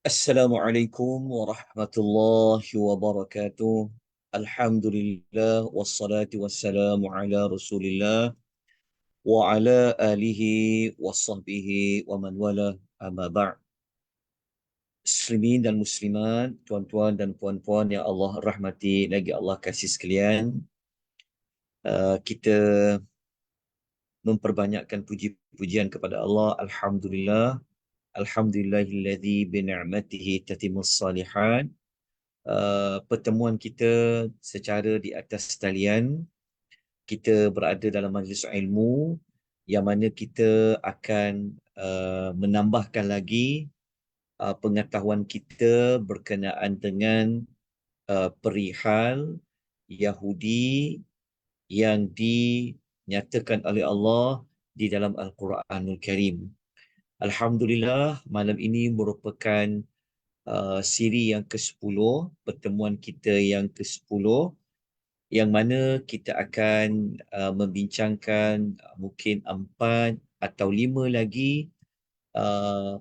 Assalamualaikum warahmatullahi wabarakatuh. Alhamdulillah wassalatu wassalamu ala Rasulillah wa ala alihi wa sahbihi wa man wala amma ba'. Muslimin dan muslimat, tuan-tuan dan puan-puan yang Allah rahmati lagi Allah kasih sekalian, kita memperbanyakkan puji-pujian kepada Allah. Alhamdulillah. Alhamdulillahilladzi bi ni'matihi tatimmus salihat. Pertemuan kita secara di atas talian, kita berada dalam majlis ilmu yang mana kita akan menambahkan lagi pengetahuan kita berkenaan dengan perihal Yahudi yang dinyatakan oleh Allah di dalam Al-Quranul Karim. Alhamdulillah, malam ini merupakan siri yang ke-10, pertemuan kita yang ke-10, yang mana kita akan membincangkan mungkin 4 atau 5 lagi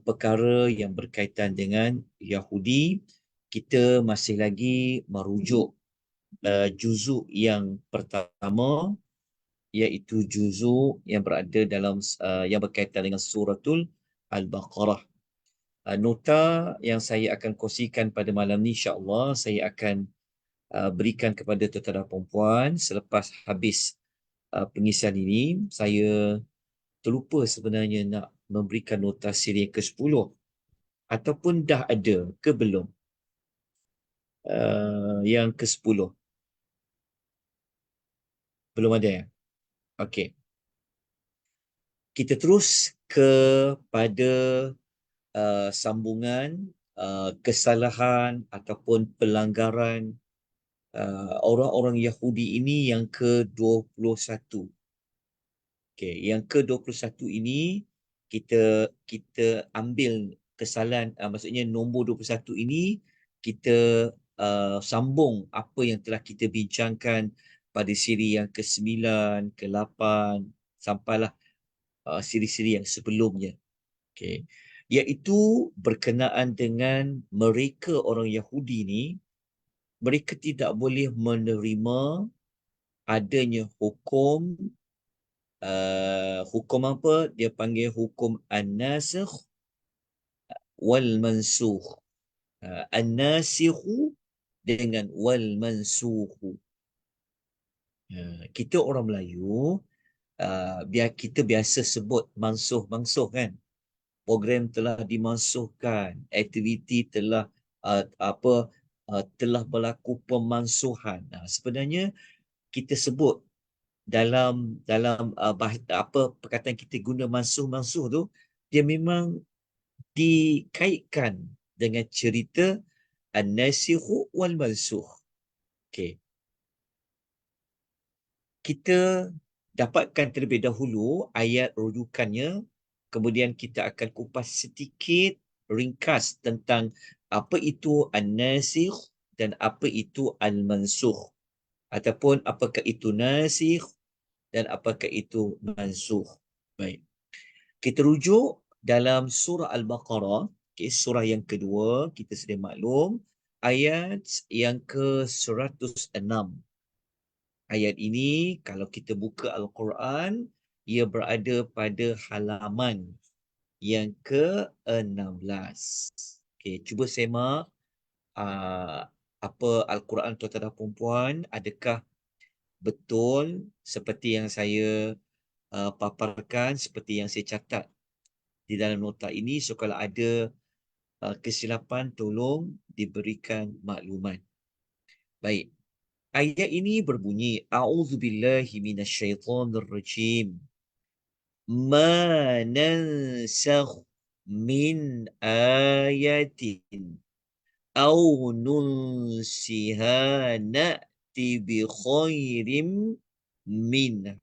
perkara yang berkaitan dengan Yahudi. Kita masih lagi merujuk juzuk yang pertama, iaitu juzuk yang berada dalam yang berkaitan dengan suratul Al-Baqarah. Nota yang saya akan kongsikan pada malam ni, insya-Allah saya akan berikan kepada tuan-tuan dan puan selepas habis pengisian ini. Saya terlupa sebenarnya nak memberikan nota siri yang ke-10, ataupun dah ada ke belum yang ke-10? Belum ada ya? Okey. Kita terus kepada sambungan kesalahan ataupun pelanggaran orang-orang Yahudi ini yang ke-21. Okey, yang ke-21 ini kita ambil kesalahan, maksudnya nombor 21 ini kita sambung apa yang telah kita bincangkan pada siri yang ke-9, ke-8 sampailah siri-siri yang sebelumnya. Okey, iaitu berkenaan dengan mereka orang Yahudi ni, mereka tidak boleh menerima adanya hukum hukum apa? Dia panggil hukum an-nasikh wal mansukh. An-nasikhu dengan wal mansukhu. Kita orang Melayu, kita biasa sebut mansuh-mansuh kan. Program telah dimansuhkan, aktiviti telah telah berlaku pemansuhan. Sebenarnya kita sebut dalam perkataan kita guna mansuh-mansuh tu, dia memang dikaitkan dengan cerita an-nasikhu wal mansukh. Okey. Kita dapatkan terlebih dahulu ayat rujukannya, kemudian kita akan kupas sedikit ringkas tentang apa itu an-nasikh dan apa itu al-mansukh, ataupun apakah itu nasikh dan apakah itu mansukh. Baik. Kita rujuk dalam surah Al-Baqarah, surah yang kedua, kita sedia maklum, ayat yang ke-106. Ayat ini, kalau kita buka Al-Quran, ia berada pada halaman yang ke-16. Okey, cuba semak apa Al-Quran tuan-tuan dan puan-puan, adakah betul seperti yang saya paparkan, seperti yang saya catat di dalam nota ini? So kalau ada kesilapan, tolong diberikan maklumat. Baik. Ayat ini berbunyi, A'udzubillahi minasyaitonirrajim. Ma nansakh min ayatin aw nunsiha na'ti bi khairim minha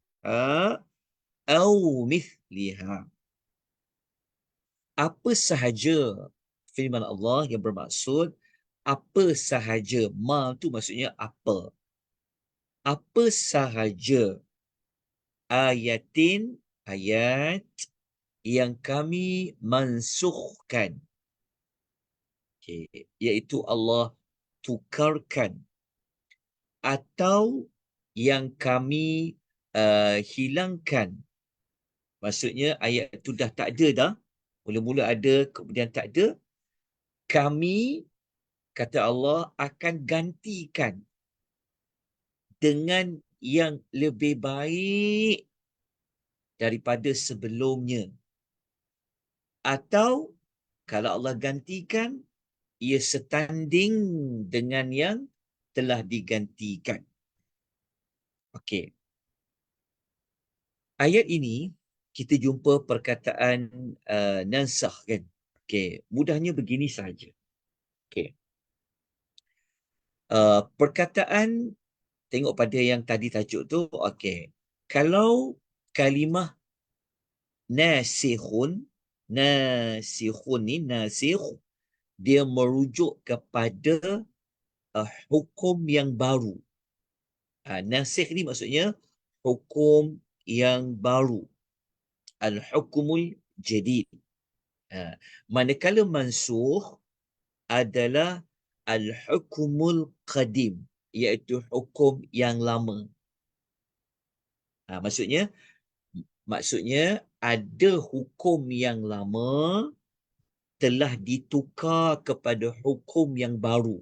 aw mithliha. Apa sahaja firman Allah yang bermaksud apa sahaja. Ma tu maksudnya apa. Apa sahaja ayatin, ayat yang kami mansukhkan. Okey, iaitu Allah tukarkan atau yang kami hilangkan. Maksudnya ayat itu dah tak ada dah. Mula-mula ada, kemudian tak ada. Kami, kata Allah, akan gantikan dengan yang lebih baik daripada sebelumnya. Atau kalau Allah gantikan, ia setanding dengan yang telah digantikan. Okey. Ayat ini kita jumpa perkataan nansakh kan. Okey, mudahnya begini saja. Okey. Perkataan tengok pada yang tadi tajuk tu, okey. Kalau kalimah nasikhun, nasikhun ni nasikh dia merujuk kepada hukum yang baru. Nasikh ni maksudnya hukum yang baru. Al-hukmul jadid. Manakala mansukh adalah al-hukmul qadim, iaitu hukum yang lama. Maksudnya ada hukum yang lama telah ditukar kepada hukum yang baru.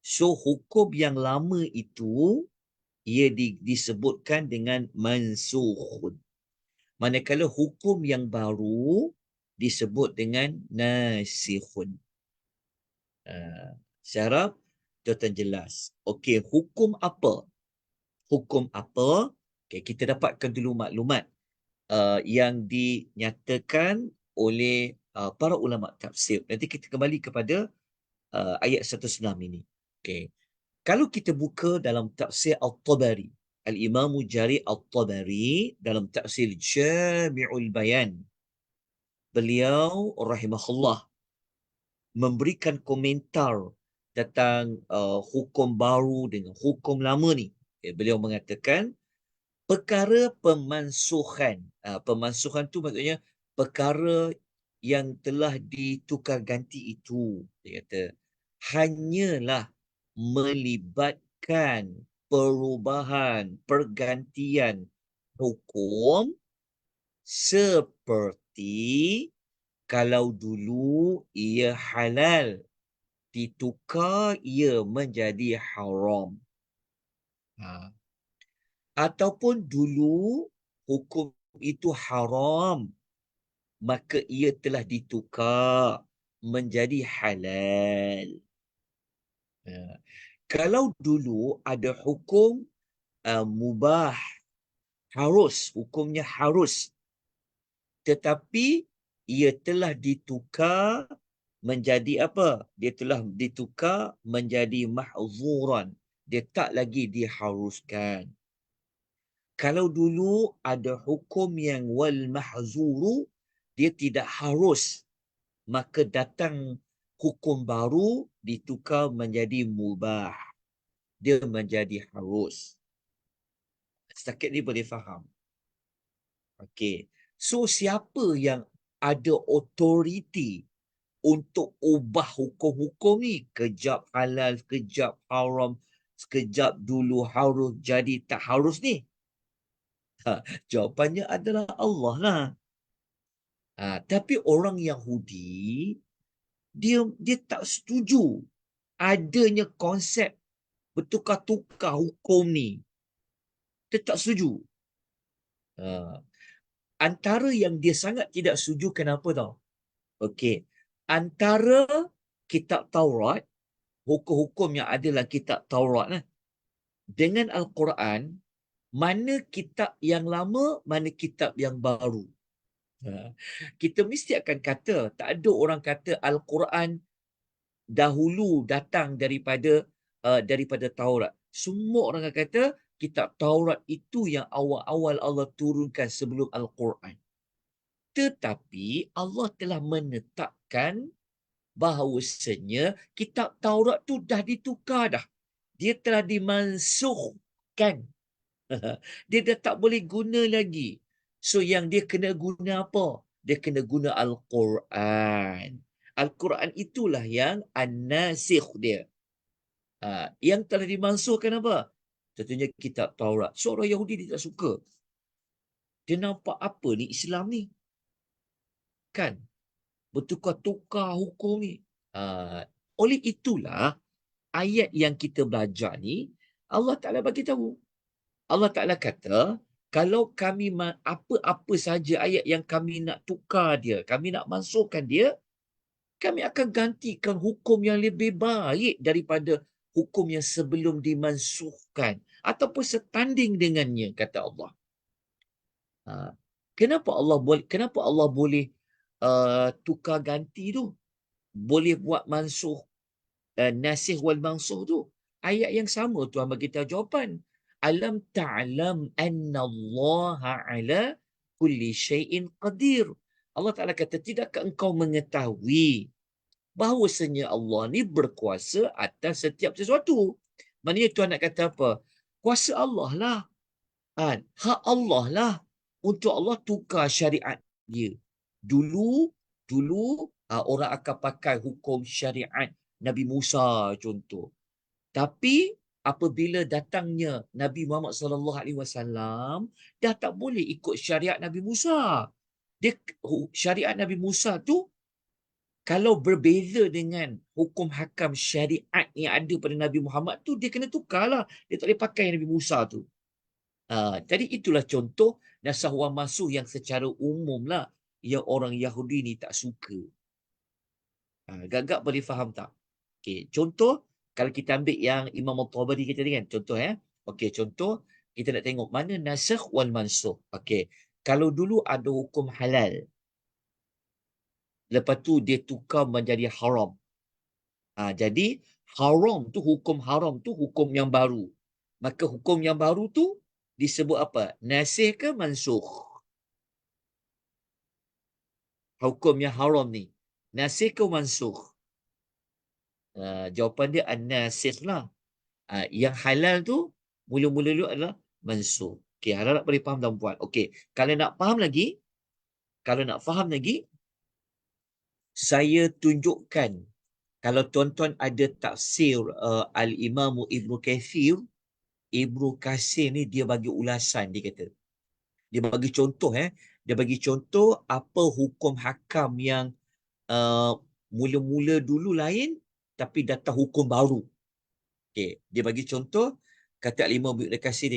So hukum yang lama itu ia disebutkan dengan mansukhun. Manakala hukum yang baru disebut dengan nasikhun. Saya harap tuan-tuan jelas. Okey, hukum apa? Hukum apa? Okey, kita dapatkan dulu maklumat yang dinyatakan oleh para ulama tafsir. Nanti kita kembali kepada ayat 106 ini. Okey. Kalau kita buka dalam tafsir Al-Tabari, Al-Imam Jarir Al-Tabari dalam tafsir Jami'ul Bayan, beliau rahimahullah memberikan komentar tentang hukum baru dengan hukum lama ni. Beliau mengatakan perkara pemansuhan. Pemansuhan tu maksudnya perkara yang telah ditukar ganti itu. Dia kata hanyalah melibatkan perubahan, pergantian hukum seperti kalau dulu ia halal, ditukar ia menjadi haram. Ataupun dulu hukum itu haram, maka ia telah ditukar menjadi halal. Kalau dulu ada hukum mubah, harus, hukumnya harus, tetapi ia telah ditukar menjadi apa? Dia telah ditukar menjadi mahzuran. Dia tak lagi diharuskan. Kalau dulu ada hukum yang wal mahzuru, dia tidak harus, maka datang hukum baru ditukar menjadi mubah. Dia menjadi harus. Setakat ni boleh faham. Okey. So siapa yang ada otoriti untuk ubah hukum-hukum ni? Kejap halal, kejap haram, sekejap dulu harus jadi tak harus ni. Jawapannya adalah Allah lah. Tapi orang Yahudi, dia tak setuju adanya konsep bertukar-tukar hukum ni. Dia tak setuju. Antara yang dia sangat tidak setuju kenapa tau? Okey. Antara kitab Taurat, hukum-hukum yang ada dalam kitab Taurat dengan Al-Quran, mana kitab yang lama, mana kitab yang baru. Kita mesti akan kata, tak ada orang kata Al-Quran dahulu datang daripada Taurat. Semua orang akan kata kitab Taurat itu yang awal-awal Allah turunkan sebelum Al-Quran. Tetapi Allah telah menetapkan bahawasanya kitab Taurat tu dah ditukar dah. Dia telah dimansukhkan. Dia dah tak boleh guna lagi. So yang dia kena guna apa? Dia kena guna Al-Quran. Al-Quran itulah yang an-nasikh dia. Yang telah dimansuhkan apa? Tentunya kitab Taurat. Seorang Yahudi dia tak suka. Dia nampak apa ni Islam ni? Kan? Bertukar-tukar hukum ni. Oleh itulah ayat yang kita belajar ni Allah Ta'ala bagi tahu. Allah Ta'ala kata, kalau kami apa-apa saja ayat yang kami nak tukar dia, kami nak masukkan dia, kami akan gantikan hukum yang lebih baik daripada hukum yang sebelum dimansuhkan ataupun setanding dengannya, kata Allah. Kenapa Allah boleh tukar ganti tu? Boleh buat mansuh, nasikh wal mansuh tu? Ayat yang sama Tuhan bagi tahu jawapan. Alam ta'lam anna Allah ala kulli syai'in qadir. Allah Ta'ala kata, tidakkah engkau mengetahui bahawasanya Allah ni berkuasa atas setiap sesuatu? Maknanya Tuhan nak kata apa? Kuasa Allah lah. Hak Allah lah untuk Allah tukar syariat dia. Dulu orang akan pakai hukum syariat Nabi Musa contoh. Tapi apabila datangnya Nabi Muhammad SAW, dah tak boleh ikut syariat Nabi Musa. Syariat Nabi Musa tu kalau berbeza dengan hukum hakam syariat yang ada pada Nabi Muhammad tu, dia kena tukarlah. Dia tak boleh pakai Nabi Musa tu. Jadi itulah contoh nasakh wal mansuh yang secara umum lah yang orang Yahudi ni tak suka. Gagak boleh faham tak? Okey, contoh kalau kita ambil yang Imam Al-Tabari kata tadi kan, contoh Okey, contoh kita nak tengok mana nasakh wal mansuh. Okey, kalau dulu ada hukum halal, lepas tu dia tukar menjadi haram. Jadi haram tu, hukum haram tu hukum yang baru. Maka hukum yang baru tu disebut apa? Nasikh ke mansukh? Hukum yang haram ni, nasikh ke mansukh? Jawapan dia an-nasikh lah. Yang halal tu mula-mula dulu adalah mansukh. Okey, harap boleh faham tuan-puan. Okey, kalau nak faham lagi, saya tunjukkan. Kalau tuan-tuan ada tafsir Al-Imam Ibnu Kathir, Ibnu Kathir ni dia bagi ulasan, dia kata. Dia bagi contoh dia bagi contoh apa hukum hakam yang mula-mula dulu lain tapi datang hukum baru. Okey, dia bagi contoh, kata Al-Imam Ibnu Kathir,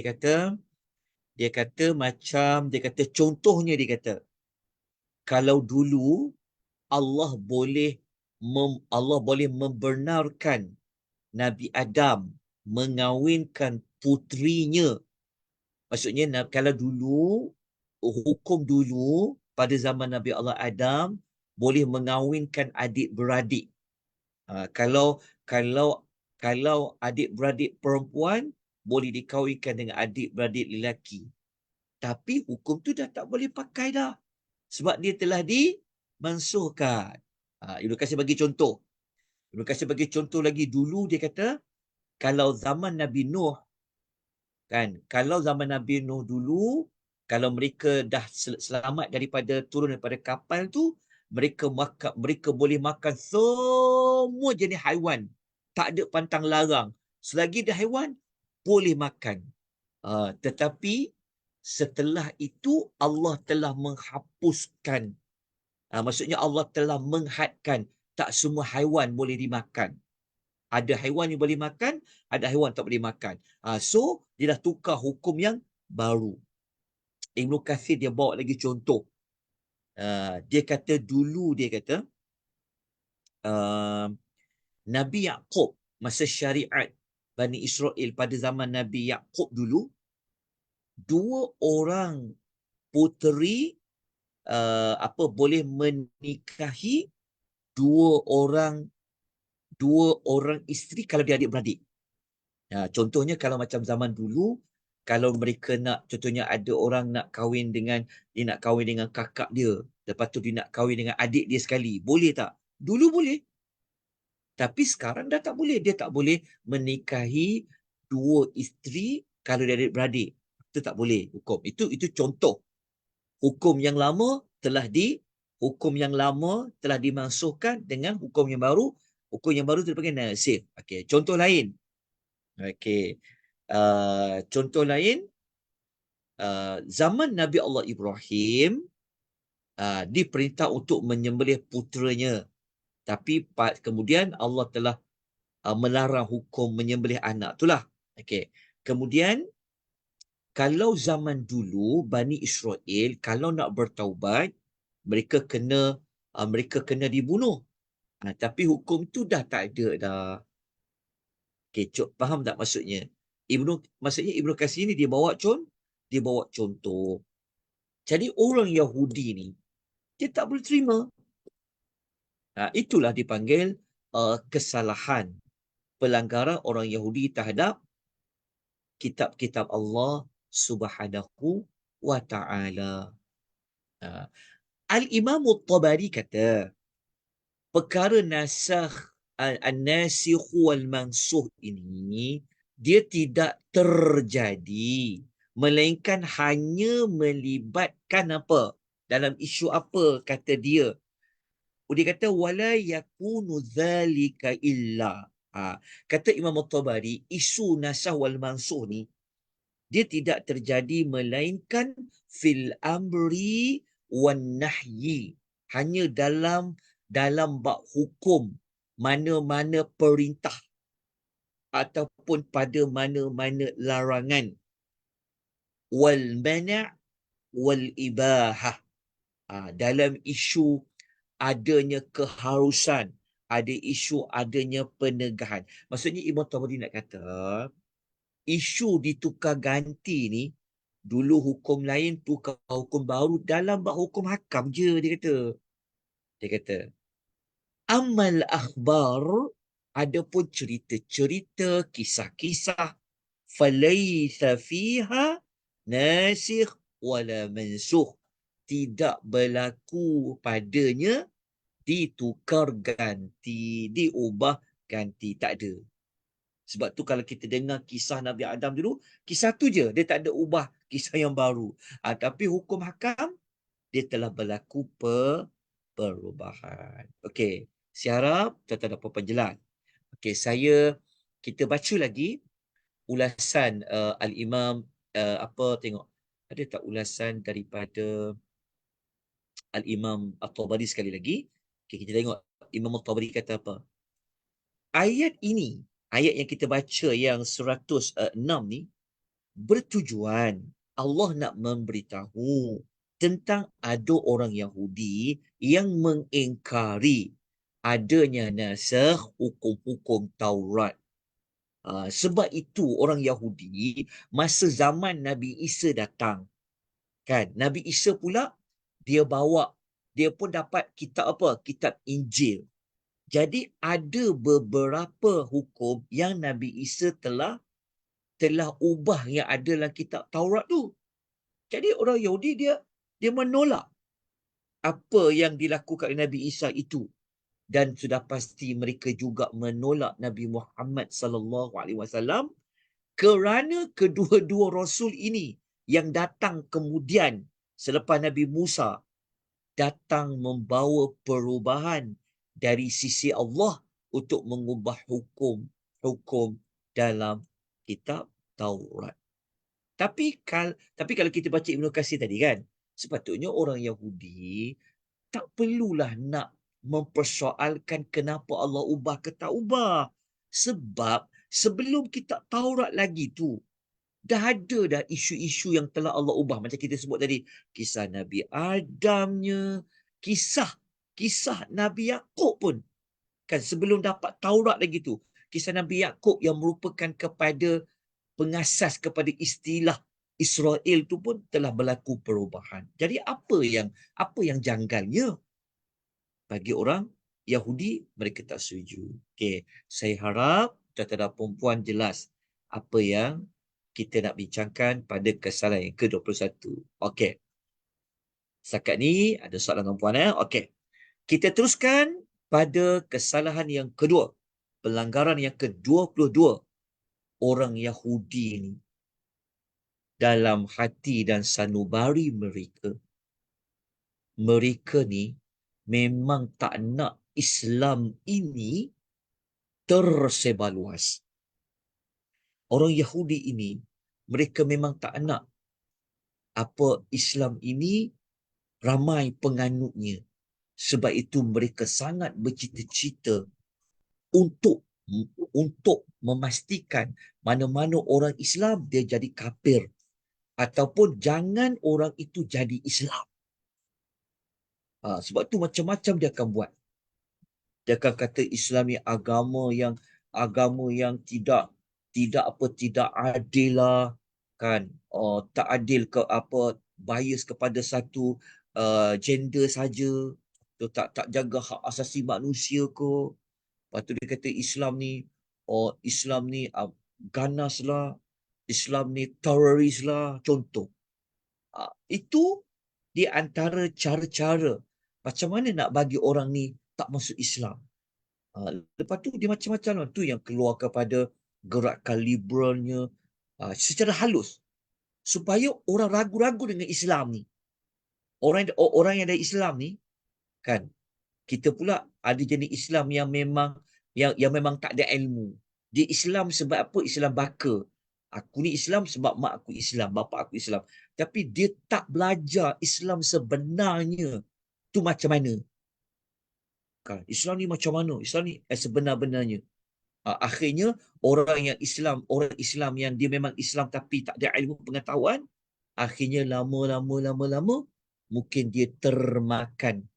dia kata contohnya, dia kata kalau dulu Allah boleh membenarkan Nabi Adam mengawinkan putrinya. Maksudnya kalau dulu, hukum dulu pada zaman Nabi Allah Adam boleh mengawinkan adik-beradik. Kalau adik-beradik perempuan boleh dikawinkan dengan adik-beradik lelaki. Tapi hukum tu dah tak boleh pakai dah. Sebab dia telah dimansuhkan. Ibnu Katsir bagi contoh. Ibnu Katsir bagi contoh lagi, dulu dia kata kalau zaman Nabi Nuh, kalau zaman Nabi Nuh dulu, kalau mereka dah selamat daripada turun daripada kapal tu, mereka boleh makan semua jenis haiwan. Tak ada pantang larang. Selagi dah haiwan, boleh makan. Tetapi setelah itu Allah telah menghapuskan. Maksudnya Allah telah menghadkan tak semua haiwan boleh dimakan. Ada haiwan yang boleh makan, ada haiwan tak boleh makan. So, dia dah tukar hukum yang baru. Ibnu Katsir dia bawa lagi contoh. Dia kata dulu, Nabi Yaqub, masa syariat Bani Israel pada zaman Nabi Yaqub dulu, 2 orang puteri boleh menikahi 2 orang isteri kalau dia adik-beradik. Contohnya kalau macam zaman dulu, kalau mereka nak, contohnya ada orang nak kahwin dengan kakak dia, lepas tu dia nak kahwin dengan adik dia sekali, boleh tak? Dulu boleh. Tapi sekarang dah tak boleh. Dia tak boleh menikahi 2 isteri kalau dia adik-beradik. Itu tak boleh hukum. Itu contoh. Hukum yang lama telah Hukum yang lama telah dimansuhkan dengan hukum yang baru. Hukum yang baru itu dipanggil nasikh. Okey, contoh lain. Okey. Contoh lain, zaman Nabi Allah Ibrahim diperintah untuk menyembelih puteranya. Tapi kemudian Allah telah melarang hukum menyembelih anak. Itulah. Okey. Kemudian kalau zaman dulu Bani Israel kalau nak bertaubat, mereka kena dibunuh. Tapi hukum tu dah tak ada dah. Okey, faham tak maksudnya? Maksudnya Ibnu Katsir ni dia bawa contoh. Jadi orang Yahudi ni dia tak boleh terima. Itulah dipanggil kesalahan, pelanggaran orang Yahudi terhadap kitab-kitab Allah Subhanahu wa taala. Al-Imam At-Tabari kata, perkara nasakh an-nasikh wal mansukh ini dia tidak terjadi melainkan hanya melibatkan apa? Dalam isu apa kata dia? Dia kata wala yakunu dzalika illa. Kata Imam At-Tabari, isu nasakh wal mansukh ni dia tidak terjadi melainkan fil amri wan nahyi, hanya dalam bab hukum, mana-mana perintah ataupun pada mana-mana larangan, wal mana' wal ibahah, dalam isu adanya keharusan, ada isu adanya penegahan. Maksudnya Imam Tabari nak kata isu ditukar ganti ni, dulu hukum lain tukar hukum baru dalam bab hukum hakam je, dia kata amal akhbar, adapun cerita-cerita, kisah-kisah, falaysa fiha nasikh wala mansukh, tidak berlaku padanya ditukar ganti, diubah ganti, tak ada. Sebab tu kalau kita dengar kisah Nabi Adam dulu, kisah tu je, dia tak ada ubah kisah yang baru. Tapi hukum hakam, dia telah berlaku perubahan. Okey, saya harap tuan-tuan dapat penjelas. Okey, kita baca lagi ulasan Al-Imam, tengok, ada tak ulasan daripada Al-Imam At-Tabari sekali lagi? Okey, kita tengok Imam At-Tabari kata apa. Ayat yang kita baca yang 106 ni, bertujuan Allah nak memberitahu tentang ada orang Yahudi yang mengingkari adanya nasakh hukum-hukum Taurat. Sebab itu orang Yahudi masa zaman Nabi Isa datang, kan, Nabi Isa pula dia pun dapat kitab apa? Kitab Injil. Jadi ada beberapa hukum yang Nabi Isa telah ubah yang ada dalam kitab Taurat tu. Jadi orang Yahudi dia menolak apa yang dilakukan oleh Nabi Isa itu, dan sudah pasti mereka juga menolak Nabi Muhammad sallallahu alaihi wasallam kerana kedua-dua rasul ini yang datang kemudian selepas Nabi Musa datang membawa perubahan dari sisi Allah untuk mengubah hukum dalam kitab Taurat. Tapi kalau kita baca Ibnu Katsir tadi kan, sepatutnya orang Yahudi tak perlulah nak mempersoalkan kenapa Allah ubah ke tak ubah. Sebab sebelum kitab Taurat lagi tu, dah ada dah isu-isu yang telah Allah ubah. Macam kita sebut tadi, kisah Nabi Adamnya, kisah Nabi Yaqub pun. Kan sebelum dapat Taurat lagi tu, kisah Nabi Yaqub yang merupakan kepada pengasas kepada istilah Israel tu pun telah berlaku perubahan. Jadi apa yang janggalnya? Bagi orang Yahudi, mereka tak setuju. Okey, saya harap tuan-tuan dan puan jelas apa yang kita nak bincangkan pada kesalahan yang ke-21. Okey. Setakat ni ada soalan tuan-puan Okey. Kita teruskan pada kesalahan yang kedua. Pelanggaran yang ke-22 orang Yahudi ni dalam hati dan sanubari mereka. Mereka ni memang tak nak Islam ini tersebar luas. Orang Yahudi ini, mereka memang tak nak apa Islam ini ramai penganutnya. Sebab itu mereka sangat bercita-cita untuk untuk memastikan mana-mana orang Islam dia jadi kafir ataupun jangan orang itu jadi Islam. Sebab tu macam-macam dia akan buat. Dia akan kata Islam ni agama yang tidak adil lah, kan. Tak adil ke apa, bias kepada satu gender saja, tak jaga hak asasi manusia ke. Lepas tu dia kata Islam ni ganas lah, Islam ni teroris lah, contoh. Itu di antara cara-cara macam mana nak bagi orang ni tak masuk Islam. Lepas tu dia macam-macam lah. Tu yang keluar kepada gerakan liberalnya secara halus. Supaya orang ragu-ragu dengan Islam ni. Orang yang ada Islam ni, kan, kita pula ada jenis Islam yang memang tak ada ilmu. Dia Islam sebab apa? Islam baka. Aku ni Islam sebab mak aku Islam, bapa aku Islam. Tapi dia tak belajar Islam sebenarnya tu macam mana. Kan? Islam ni macam mana? Islam ni sebenar-benarnya. Akhirnya orang Islam yang dia memang Islam tapi tak ada ilmu pengetahuan, akhirnya lama mungkin dia termakan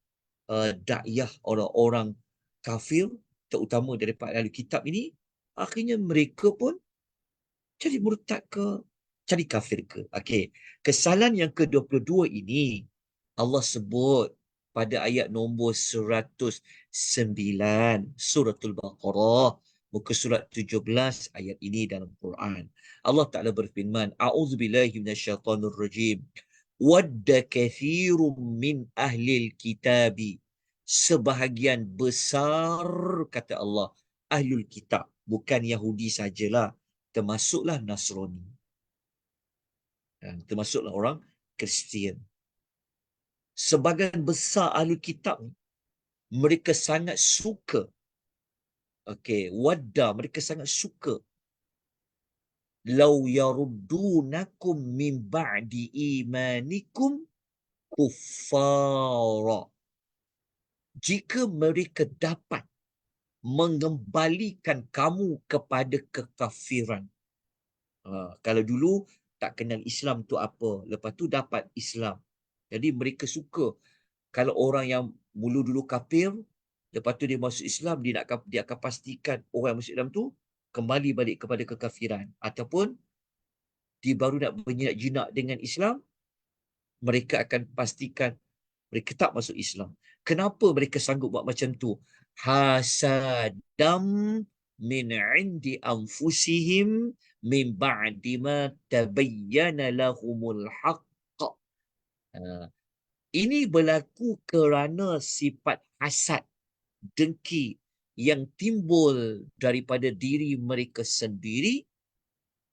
dakyah orang-orang kafir, terutama daripada ahli kitab ini. Akhirnya mereka pun jadi murtad ke, jadi kafir ke. Okey. Kesalahan yang ke-22 ini Allah sebut pada ayat nombor 109 suratul Baqarah, muka surat 17 ayat ini dalam Quran. Allah Ta'ala berfirman, A'udzubillahi minasyaitonirrajim. Wadda kathirum min ahlil kitabi. Sebahagian besar, kata Allah, ahlul kitab. Bukan Yahudi sajalah. Termasuklah Nasrani. Termasuklah orang Kristian. Sebahagian besar ahlul kitab ni, mereka sangat suka. Wadda, mereka sangat suka. Lau yaruddunakum min ba'di imanikum kuffara. Jika mereka dapat mengembalikan kamu kepada kekafiran. Kalau dulu tak kenal Islam tu apa, lepas tu dapat Islam. Jadi mereka suka kalau orang yang mula dulu kafir, lepas tu dia masuk Islam, dia akan pastikan orang yang masuk Islam tu kembali balik kepada kekafiran. Ataupun dia baru nak berjinak-jinak dengan Islam, mereka akan pastikan mereka tak masuk Islam. Kenapa mereka sanggup buat macam tu? Hasadam min indi anfusihim min ba'di ma tabayyana lahumul haqq. Ini berlaku kerana sifat hasad, dengki yang timbul daripada diri mereka sendiri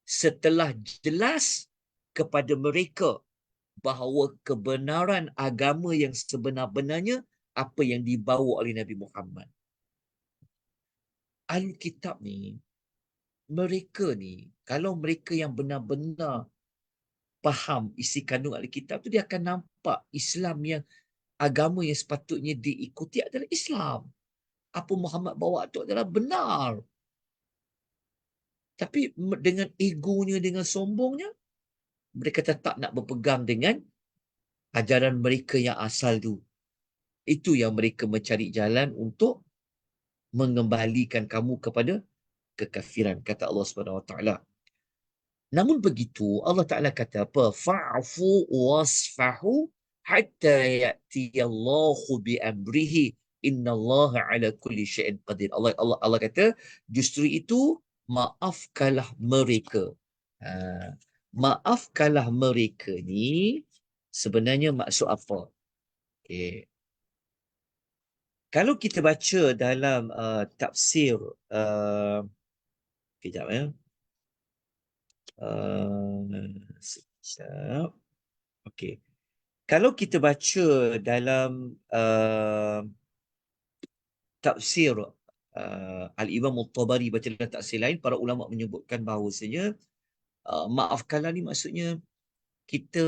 setelah jelas kepada mereka bahawa kebenaran agama yang sebenar-benarnya apa yang dibawa oleh Nabi Muhammad. Ahli kitab ni, mereka ni, kalau mereka yang benar-benar faham isi kandung ahli kitab tu, dia akan nampak Islam yang agama yang sepatutnya diikuti adalah Islam. Apa Muhammad bawa tu adalah benar. Tapi dengan egonya, dengan sombongnya, mereka tetap nak berpegang dengan ajaran mereka yang asal tu. Itu yang mereka mencari jalan untuk mengembalikan kamu kepada kekafiran, kata Allah Subhanahu Wa Taala. Namun begitu, Allah Taala kata apa? Fa'fu wasfahu hatta ya'tiyallahu bi amrihi. Innallaha ala kulli syai'in qadir. Allah kata, justru itu maafkanlah mereka. Maafkanlah mereka ni sebenarnya maksud apa? Okay. Kalau kita baca dalam tafsir, kejap ya. Sekejap. Okey. Kalau kita baca dalam tafsir Al-Imam Al-Tabari, baca dalam tafsir lain, para ulama menyebutkan bahawasanya maafkanlah ni maksudnya kita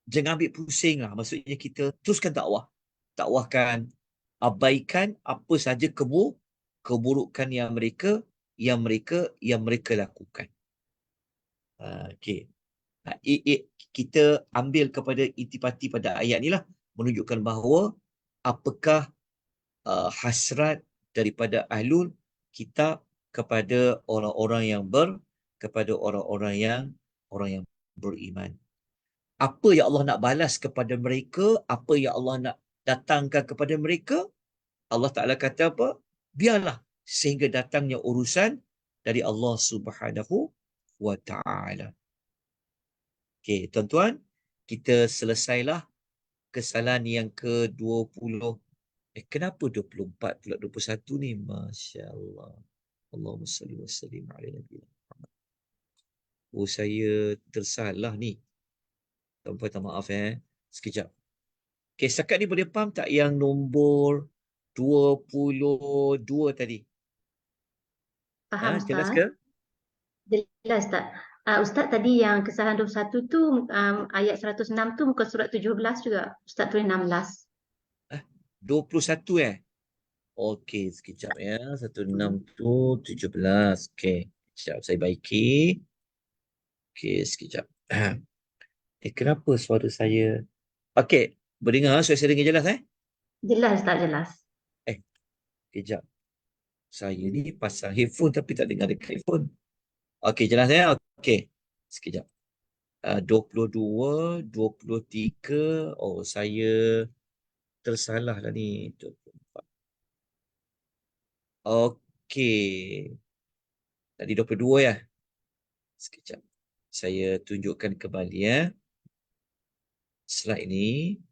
jangan ambil pusing lah. Maksudnya kita teruskan dakwah. Dakwahkan, abaikan apa saja keburukan yang mereka lakukan. Okey. Kita ambil kepada intipati pada ayat ni lah, menunjukkan bahawa apakah hasrat daripada ahlul kitab kepada orang-orang yang beriman. Apa yang Allah nak balas kepada mereka, apa yang Allah nak datangkan kepada mereka, Allah Ta'ala kata apa? Biarlah sehingga datangnya urusan dari Allah Subhanahu wa Ta'ala. Okey, tuan-tuan, kita selesailah kesalahan yang ke-20. Kenapa 24 pula 21 ni? Masya Allah. Allahumma salli wa sallim ala Nabi Muhammad. Oh, saya tersalah ni. Tuan-tuan, minta maaf sekejap. Okey, setakat ni boleh faham tak yang nombor 22 tadi? Faham, Jelas Ustaz? ke? Jelas, Ustaz. Ustaz, tadi yang kesalahan 21 tu, ayat 106 tu muka surat 17 juga. Ustaz tulis 16. 21 Okey, sekejap ya. 16 tu 17. Okey, sekejap saya baiki. Okey, sekejap. Kenapa suara saya? Okey, berdengar suara saya dengar jelas Jelas, Ustaz, jelas. Sekejap. Saya ni pasang headphone tapi tak dengar dekat headphone. Okey, jelas Okey. Sekejap. 22, 23. Oh, saya tersalah lah ni. 24. Okey. Tadi 22 ya. Sekejap. Saya tunjukkan kembali slide ni.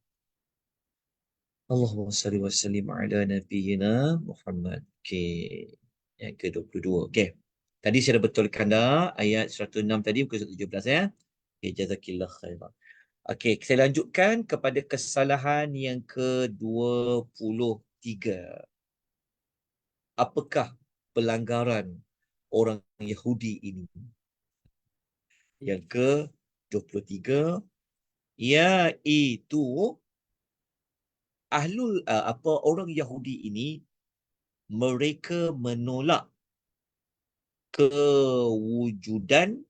Allahumma salli wa sallim ala nabiyyina Muhammad. Okey. Yang ke-22. Okey. Tadi saya dah betulkan dah ayat 106 tadi muka 17 Okey, jazakillah khairan. Okey, saya lanjutkan kepada kesalahan yang ke-23. Apakah pelanggaran orang Yahudi ini? Yang ke-23 iaitu orang Yahudi ini mereka menolak kewujudan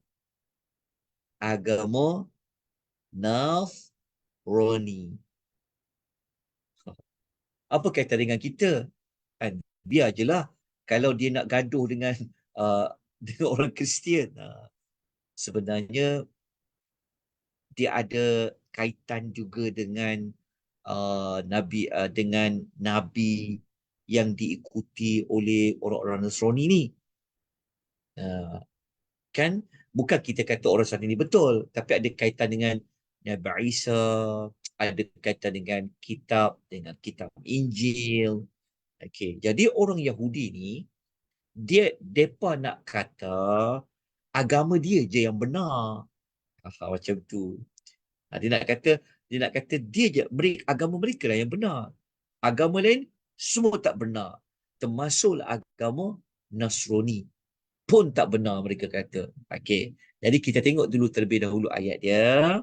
agama Nasrani. Apa kaitan dengan kita? Kan biar je lah kalau dia nak gaduh dengan dengan orang Kristian. Sebenarnya dia ada kaitan juga dengan nabi yang diikuti oleh orang-orang Nasrani ni. Kan bukan kita kata orang Nasrani ni betul, tapi ada kaitan dengan Nabi Isa, ada kaitan dengan kitab Injil. Okey, jadi orang Yahudi ni depa nak kata agama dia je yang benar. Macam tu. Dia nak kata dia je, agama mereka lah yang benar. Agama lain semua tak benar. Termasuklah agama Nasrani pun tak benar mereka kata. Okey. Jadi kita tengok dulu terlebih dahulu ayat dia.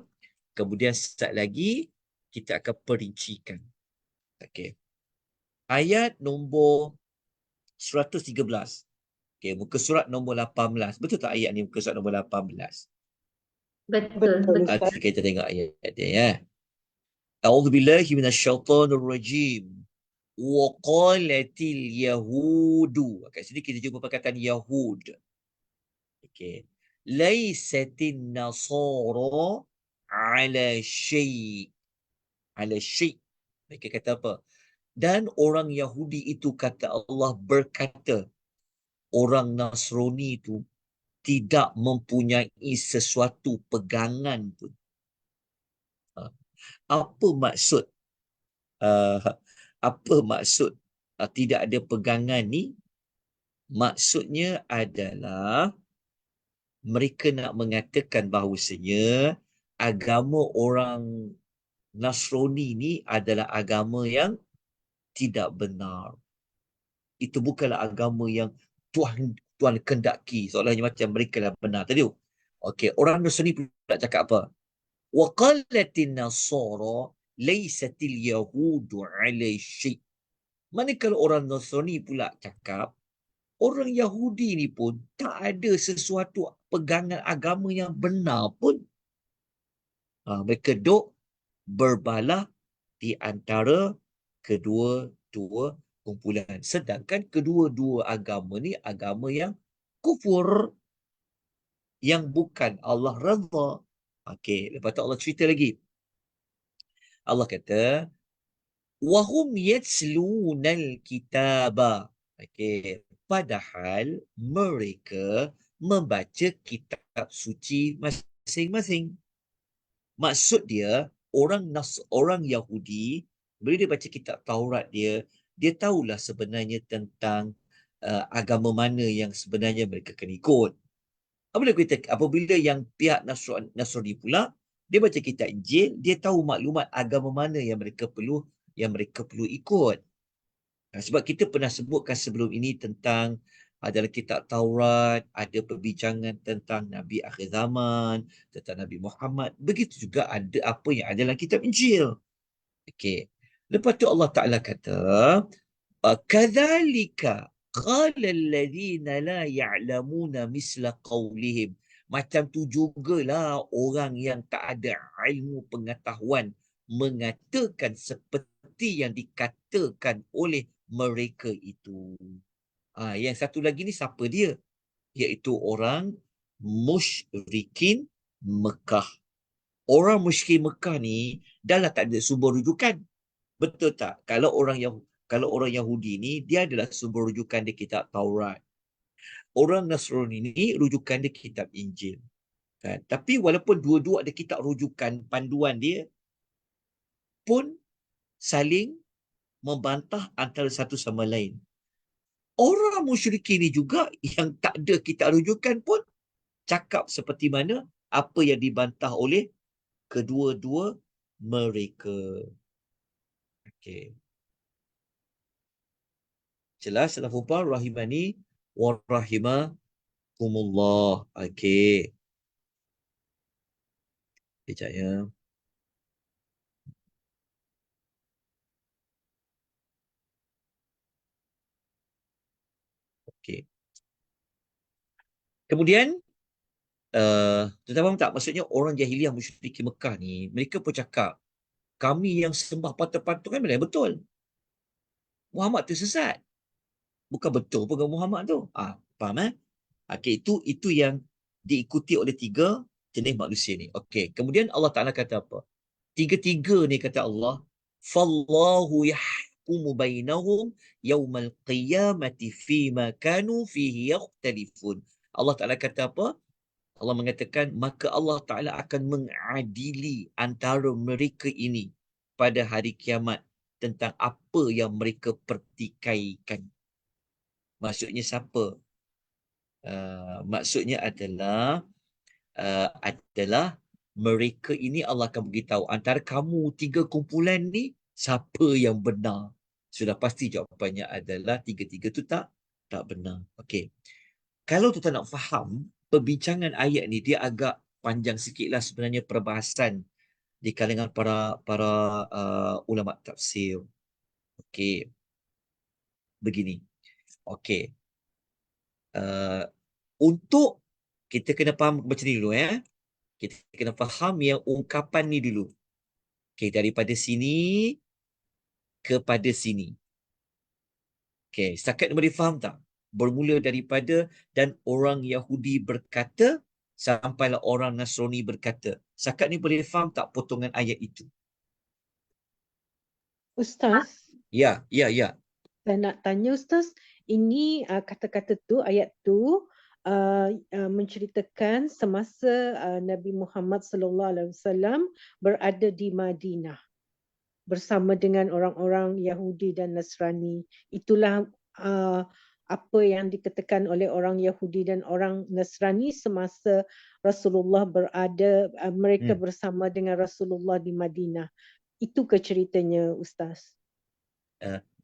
Kemudian sekejap lagi kita akan perincikan. Okey. Ayat nombor 113. Okey, muka surat nombor 18. Betul tak ayat ni muka surat nombor 18? Betul. Okey, kita tengok ayat dia A'udzu billahi minasyaitonir rajim. Wa qalatil yahudu. Kat sini kita jumpa perkataan Yahud. Okey. Laisatin nasara ala syai'. Ala syai'. Mereka kata apa? Dan orang Yahudi itu kata Allah berkata, orang Nasrani itu tidak mempunyai sesuatu pegangan pun. Apa maksud tidak ada pegangan ni? Maksudnya adalah mereka nak mengatakan bahawasanya agama orang Nasrani ni adalah agama yang tidak benar. Itu bukanlah agama yang Tuhan kendaki, seolah-olah macam mereka lah benar tadi. Okey, orang Nasrani pula cakap apa? Wa qalatin nasara laysatil yahudu ala syai'. Manakala orang Nasrani pula cakap, orang Yahudi ni pun tak ada sesuatu pegangan agama yang benar pun. Mereka duk berbalah di antara kedua-dua kumpulan. Sedangkan kedua-dua agama ni agama yang kufur, yang bukan Allah redha. Okey, lepas tu Allah cerita lagi. Allah kata, wahum yatslunal kitaba. Okey, padahal mereka membaca kitab suci masing-masing. Maksud dia, orang Yahudi, bila dia baca kitab Taurat dia tahulah sebenarnya tentang agama mana yang sebenarnya mereka kena ikut. Apabila yang pihak Nasrani pula, dia baca kitab Injil, dia tahu maklumat agama mana yang mereka perlu ikut. Sebab kita pernah sebutkan sebelum ini tentang dalam kitab Taurat ada perbincangan tentang Nabi akhir zaman, tentang Nabi Muhammad. Begitu juga ada apa yang ada dalam kitab Injil. Okey. Lepas tu Allah Ta'ala kata, kadzalika qala alladhina la ya'lamuna misla qawlihim. Macam tu jugalah orang yang tak ada ilmu pengetahuan mengatakan seperti yang dikatakan oleh mereka itu. Yang satu lagi ni siapa dia? Iaitu orang musyrikin Mekah. Orang musyrikin Mekah ni dah lah tak ada sumber rujukan. Betul tak? Kalau orang Yahudi ni, dia adalah sumber rujukan di kitab Taurat. Orang Nasrani ni rujukan di kitab Injil. Kan? Tapi walaupun dua-dua ada kitab rujukan panduan dia, pun saling membantah antara satu sama lain. Orang musyrikin ni juga yang tak ada kitab rujukan pun cakap seperti mana apa yang dibantah oleh kedua-dua mereka. Okey. Jelas dalam hubah rahimani wa rahimakumullah. Okey. Sekejap ya. Okey. Kemudian tuan-tuan faham tak? Maksudnya orang jahiliah musyrik Mekah ni, mereka pun cakap, kami yang sembah patung-patung kan memang betul. Muhammad tu sesat. Bukan betul pun Muhammad tu. Faham Okey, itu yang diikuti oleh tiga jenis manusia ni. Okey, kemudian Allah Ta'ala kata apa? Tiga-tiga ni kata Allah, fallahu yahkumu bainahum yawmal qiyamati fima kanu fihi yakhtalifun. Allah Ta'ala kata apa? Allah mengatakan, maka Allah Ta'ala akan mengadili antara mereka ini pada hari kiamat tentang apa yang mereka pertikaikan. Maksudnya siapa? Maksudnya adalah mereka ini Allah akan beritahu antara kamu tiga kumpulan ni siapa yang benar. Sudah pasti jawapannya adalah tiga-tiga tu tak benar. Okey. Kalau kita nak faham perbincangan ayat ni, dia agak panjang sikitlah sebenarnya perbahasan di kalangan para ulama tafsir. Okey. Begini. Okey. Untuk kita kena faham macam ni dulu ya. Kita kena faham yang ungkapan ni dulu. Okey, daripada sini kepada sini. Okey, setakat ni boleh faham tak? Bermula daripada dan orang Yahudi berkata sampailah orang Nasrani berkata. Setakat ni boleh faham tak potongan ayat itu? Ustaz, Ya. saya nak tanya Ustaz, ini kata-kata tu, ayat tu menceritakan semasa Nabi Muhammad SAW berada di Madinah bersama dengan orang-orang Yahudi dan Nasrani. Itulah apa yang dikatakan oleh orang Yahudi dan orang Nasrani semasa Rasulullah berada, mereka Hmm. bersama dengan Rasulullah di Madinah. Itu ke ceritanya, Ustaz?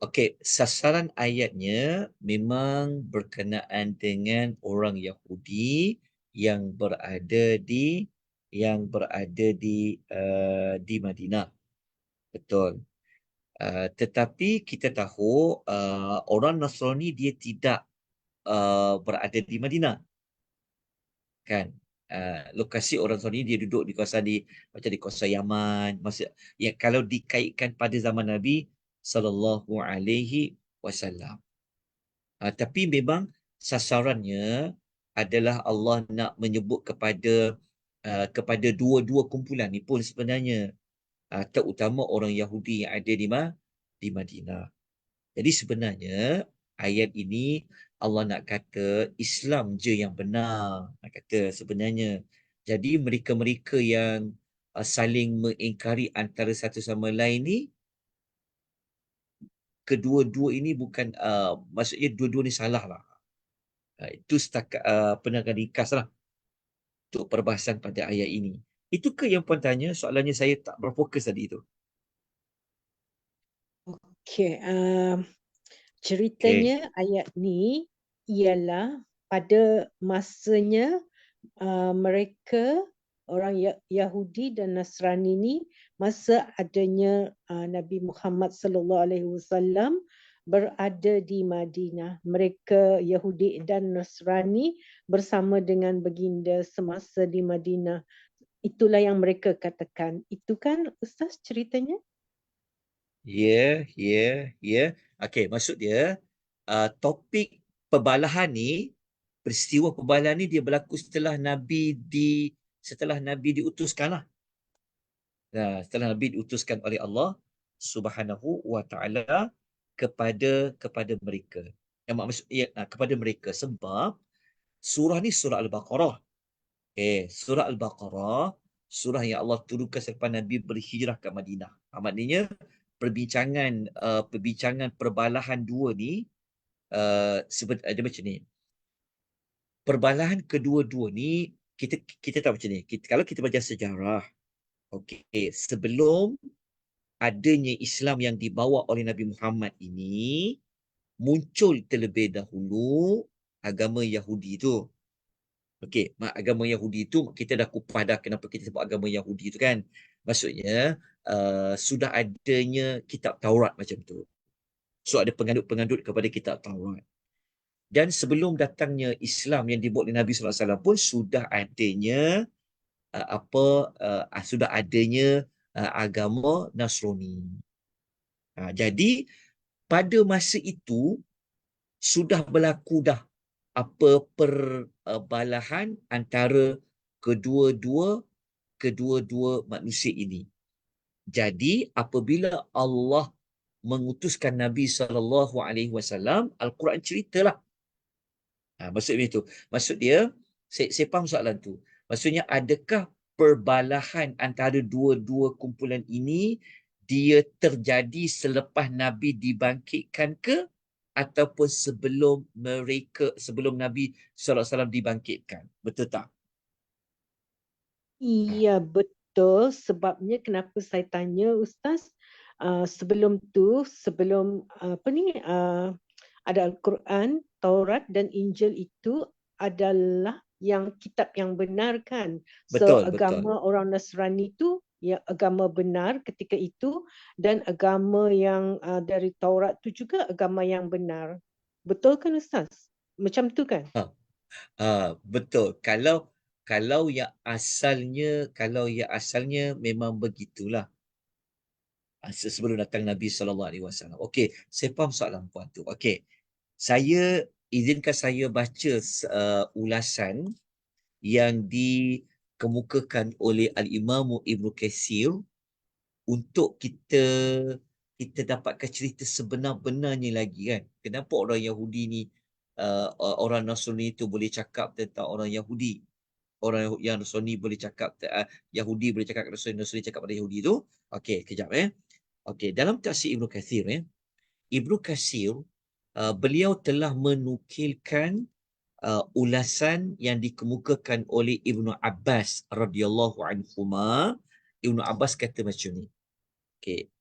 Okey, sasaran ayatnya memang berkenaan dengan orang Yahudi yang berada di Madinah. Betul. Tetapi kita tahu orang Nasrani dia tidak berada di Madinah, kan? Lokasi orang Nasrani dia duduk di kawasan macam di kawasan Yaman. Ya, kalau dikaitkan pada zaman Nabi sallallahu alaihi wasallam. Tapi memang sasarannya adalah Allah nak menyebut kepada dua-dua kumpulan ni pun sebenarnya, terutama orang Yahudi yang ada di Madinah. Jadi sebenarnya ayat ini Allah nak kata Islam je yang benar, nak kata sebenarnya. Jadi mereka-mereka yang saling mengingkari antara satu sama lain ni, kedua-dua ini bukan maksudnya dua-dua ni salah lah. Itu setakat penerangan ringkas lah untuk perbahasan pada ayat ini. Itu ke yang puan tanya? Soalannya saya tak berfokus tadi tu. Okey, Okey. ceritanya ayat ni ialah pada masanya mereka orang Yahudi dan Nasrani ni masa adanya Nabi Muhammad sallallahu alaihi wasallam berada di Madinah. Mereka Yahudi dan Nasrani bersama dengan baginda semasa di Madinah. Itulah yang mereka katakan. Itu kan Ustaz ceritanya? Ya. Okey, maksud dia topik perbalahan ni, peristiwa perbalahan ni dia berlaku setelah Nabi diutuskan lah. Setelah Nabi diutuskan oleh Allah Subhanahu wa taala kepada mereka. Yang maksud kepada mereka sebab surah ni surah Al-Baqarah. Surah Al-Baqarah, surah yang Allah turunkan selepas Nabi berhijrah ke Madinah. Maknanya perbincangan perbalahan dua ni dia macam ni. Perbalahan kedua-dua ni kita tahu macam ni. Kalau kita baca sejarah, sebelum adanya Islam yang dibawa oleh Nabi Muhammad ini, muncul terlebih dahulu agama Yahudi tu. Agama Yahudi itu kita dah kupas dah kenapa kita sebut agama Yahudi itu kan. Maksudnya sudah adanya kitab Taurat macam tu. So ada pengandut-pengandut kepada kitab Taurat. Dan sebelum datangnya Islam yang dibuat oleh Nabi SAW pun sudah adanya agama Nasrani. Jadi pada masa itu sudah berlaku dah apa perbalahan antara kedua-dua manusia ini. Jadi apabila Allah mengutuskan Nabi SAW, Al-Quran ceritalah. Maksudnya itu. Maksud dia, saya faham soalan tu. Maksudnya adakah perbalahan antara dua-dua kumpulan ini dia terjadi selepas Nabi dibangkitkan ke ataupun sebelum Nabi SAW dibangkitkan? Betul tak? Iya, betul. Sebabnya kenapa saya tanya Ustaz, sebelum ada Al-Quran, Taurat dan Injil itu adalah yang kitab yang benar kan. So Betul. agama orang Nasrani itu ya agama benar ketika itu, dan agama yang dari Taurat itu juga agama yang benar. Betul kan Ustaz? Macam tu kan? Betul. Kalau yang asalnya memang begitulah. Sebelum datang Nabi SAW. Okey, saya faham soalan puan tu. Okey, izinkan saya baca ulasan yang dikemukakan oleh Al-Imam Ibn Katsir untuk kita dapatkan cerita sebenar-benarnya lagi kan. Kenapa orang Yahudi ni, orang Nasrani itu boleh cakap tentang orang Yahudi. Orang yang Nasrani boleh cakap, Yahudi boleh cakap Nasrani, Nasrani cakap pada Yahudi tu. Okey, kejap Okey, dalam tafsir Ibn Katsir, Ibn Katsir beliau telah menukilkan ulasan yang dikemukakan oleh Ibnu Abbas radhiyallahu anhuma. Ibnu Abbas kata macam ni. Okey.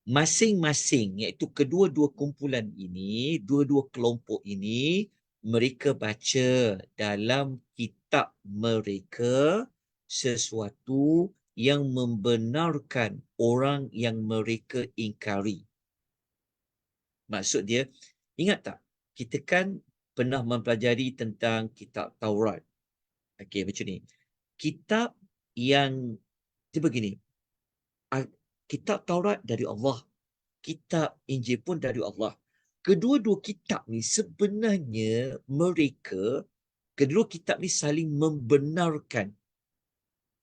Masing-masing, iaitu kedua-dua kumpulan ini, dua-dua kelompok ini, mereka baca dalam kitab mereka sesuatu yang membenarkan orang yang mereka ingkari. Maksud dia, ingat tak? Kita kan pernah mempelajari tentang kitab Taurat. Okey, macam ni. Kitab yang, dia begini, kitab Taurat dari Allah, kitab Injil pun dari Allah. Kedua-dua kitab ni sebenarnya kedua kitab ni saling membenarkan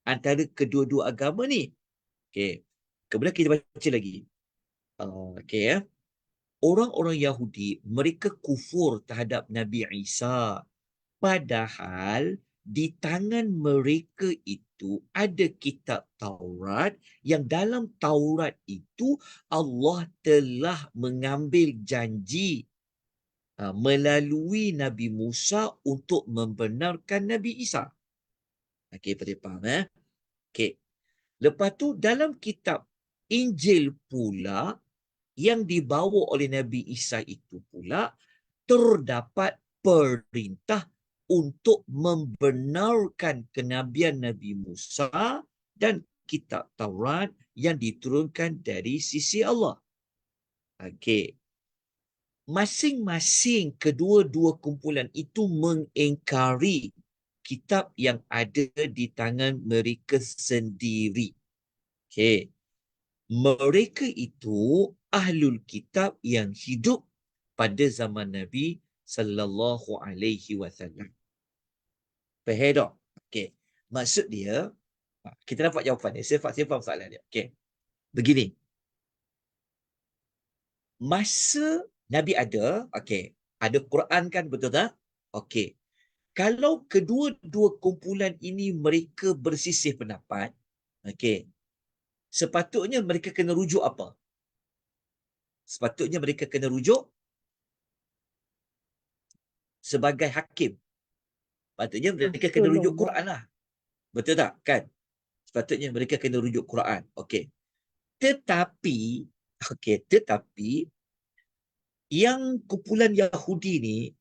antara kedua-dua agama ni. Okey. Kemudian kita baca lagi. Okey ya. Orang-orang Yahudi, mereka kufur terhadap Nabi Isa. Padahal di tangan mereka itu ada kitab Taurat, yang dalam Taurat itu Allah telah mengambil janji melalui Nabi Musa untuk membenarkan Nabi Isa. Okey, pada faham Okey. Lepas tu dalam kitab Injil pula, yang dibawa oleh Nabi Isa itu pula terdapat perintah untuk membenarkan kenabian Nabi Musa dan kitab Taurat yang diturunkan dari sisi Allah. Okey. Masing-masing kedua-dua kumpulan itu mengingkari kitab yang ada di tangan mereka sendiri. Okey. Mereka itu ahlul kitab yang hidup pada zaman Nabi sallallahu alaihi wasallam. Faham tak? Okey. Maksud dia, kita dapat jawapan dia. Saya faham soalan dia. Okey. Begini. Masa Nabi ada, okey, ada Quran kan, betul tak? Okey. Kalau kedua-dua kumpulan ini mereka bersisih pendapat, okey, sepatutnya mereka kena rujuk apa? Sepatutnya mereka kena rujuk sebagai hakim. Sepatutnya mereka kena rujuk Quran lah. Betul tak? Kan? Sepatutnya mereka kena rujuk Quran. Okey. Tetapi yang kumpulan Yahudi ni,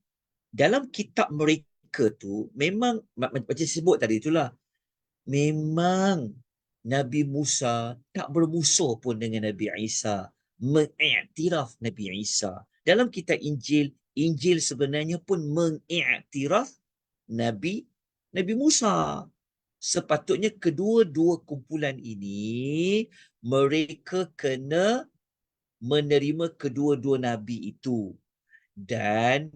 dalam kitab mereka tu, memang macam sebut tadi itulah, memang Nabi Musa tak bermusuh pun dengan Nabi Isa, mengiktiraf Nabi Isa. Dalam kitab Injil sebenarnya pun mengiktiraf Nabi Musa. Sepatutnya kedua-dua kumpulan ini mereka kena menerima kedua-dua nabi itu. Dan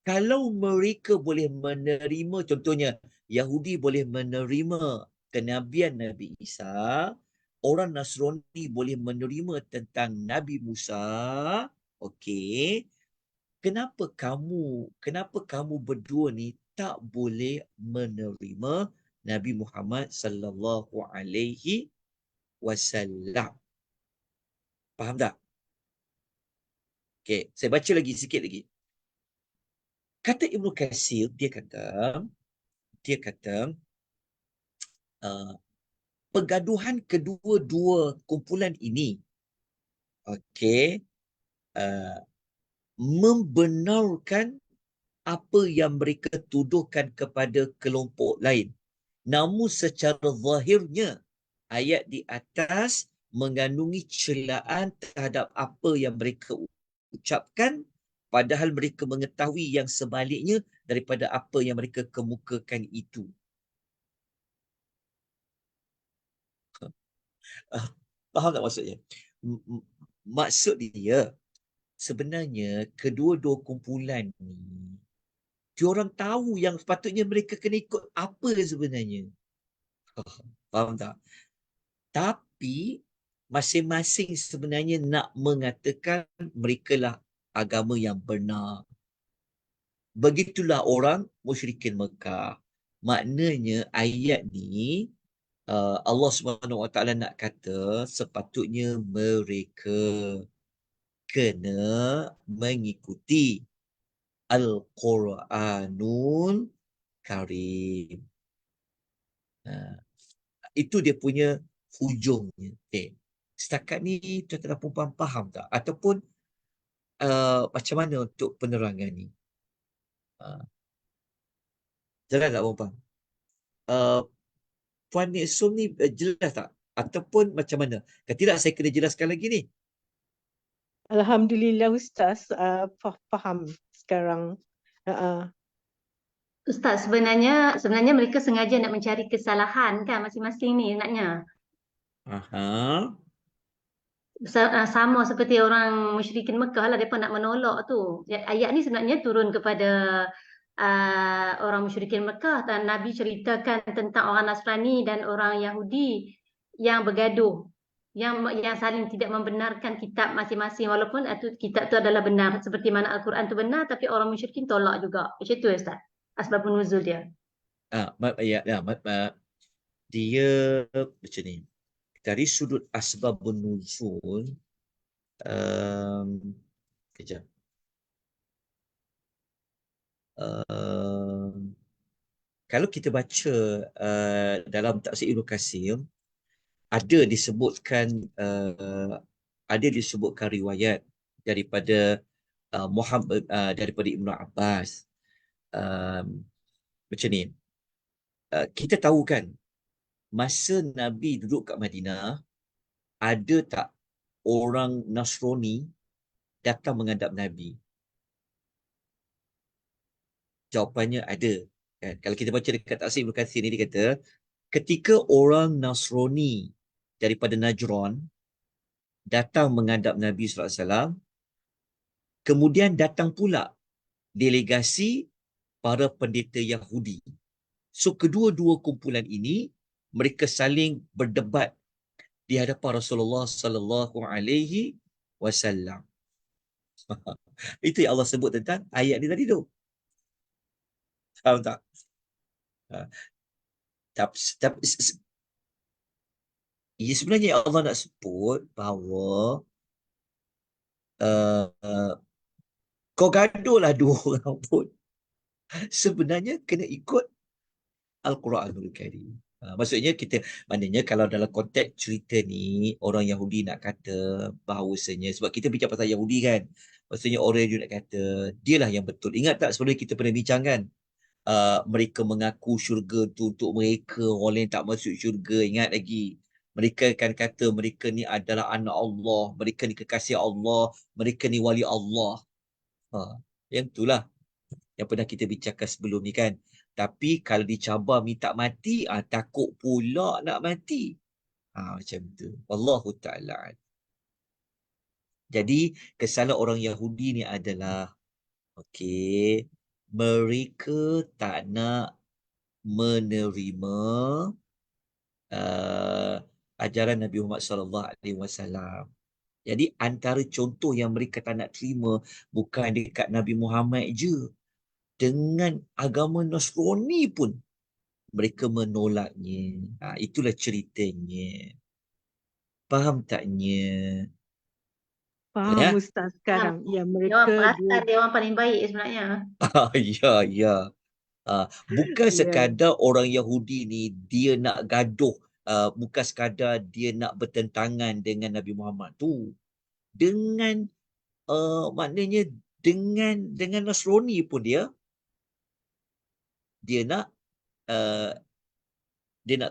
kalau mereka boleh menerima, contohnya Yahudi boleh menerima kenabian Nabi Isa, orang Nasrani boleh menerima tentang Nabi Musa, okey. Kenapa kamu berdua ni tak boleh menerima Nabi Muhammad sallallahu alaihi wasallam? Faham tak? Okey, saya baca lagi sikit lagi. Kata Ibnu Katsir, dia kata pergaduhan kedua-dua kumpulan ini, okey, membenarkan apa yang mereka tuduhkan kepada kelompok lain. Namun secara zahirnya, ayat di atas mengandungi celaan terhadap apa yang mereka ucapkan, padahal mereka mengetahui yang sebaliknya daripada apa yang mereka kemukakan itu. Faham tak maksudnya? Maksud dia, sebenarnya kedua-dua kumpulan ni, diorang tahu yang sepatutnya mereka kena ikut apa sebenarnya. Faham tak? Tapi masing-masing sebenarnya nak mengatakan mereka lah agama yang benar. Begitulah orang musyrikin Mekah. Maknanya ayat ni Allah SWT nak kata sepatutnya mereka kena mengikuti Al-Quranul Karim. Itu dia punya hujungnya. Setakat ni tuan-tuan dan puan faham tak? Ataupun macam mana untuk penerangan ni? Jelas tak puan? Puan Niksum ni jelas tak? Ataupun macam mana? Kalau tidak, saya kena jelaskan lagi ni. Alhamdulillah Ustaz, faham sekarang. Ustaz, sebenarnya mereka sengaja nak mencari kesalahan kan masing-masing ni naknya. Aha. Sama seperti orang musyrikin Mekah lah, mereka nak menolak tu. Ayat ni sebenarnya turun kepada orang musyrikin Mekah, dan Nabi ceritakan tentang orang Nasrani dan orang Yahudi yang bergaduh, yang saling tidak membenarkan kitab masing-masing, walaupun kitab tu adalah benar, seperti mana Al-Quran tu benar, tapi orang musyrikin tolak juga. Macam tu Ustaz, asbabun nuzul dia. Dia macam ni. Dari sudut asbabun nuzul, kejap. Kalau kita baca dalam tafsir Ibnu Katsir, ada disebutkan riwayat daripada Muhammad daripada Ibnu Abbas. Macam ni. Kita tahu kan, masa Nabi duduk kat Madinah, ada tak orang Nasrani datang menghadap Nabi? Jawapannya ada. Kalau kita baca dekat tafsir Ibnu Katsir ni, dia kata, ketika orang Nasrani daripada Najran datang menghadap Nabi SAW, kemudian datang pula delegasi para pendeta Yahudi. So, kedua-dua kumpulan ini, mereka saling berdebat di hadapan Rasulullah sallallahu alaihi wasallam. Itu yang Allah sebut tentang ayat ni tadi tu. Faham tak? Ya, sebenarnya Allah nak sebut bahawa kau gaduhlah dua orang pun, sebenarnya kena ikut Al-Quranul Karim. Maknanya kalau dalam konteks cerita ni, orang Yahudi nak kata bahawasanya, sebab kita bincang pasal Yahudi kan, maksudnya orang Yahudi nak kata dialah yang betul. Ingat tak sebelum kita pernah bincang kan, mereka mengaku syurga tu untuk mereka, orang lain tak masuk syurga. Ingat lagi, mereka akan kata mereka ni adalah anak Allah, mereka ni kekasih Allah, mereka ni wali Allah. Yang itulah yang pernah kita bincangkan sebelum ni kan. Tapi kalau dicabar minta mati, takut pula nak mati. Macam tu. Wallahu ta'ala. Jadi kesalahan orang Yahudi ni adalah, mereka tak nak menerima ajaran Nabi Muhammad SAW. Jadi antara contoh yang mereka tak nak terima bukan dekat Nabi Muhammad je, dengan agama Nasrani pun mereka menolaknya. Itulah ceritanya. Faham taknya? Faham Ustaz sekarang. Ya, mereka dia orang paling baik sebenarnya. Ya. Bukan sekadar orang Yahudi ni dia nak gaduh, bukan sekadar dia nak bertentangan dengan Nabi Muhammad tu. Dengan maknanya dengan Nasrani pun dia nak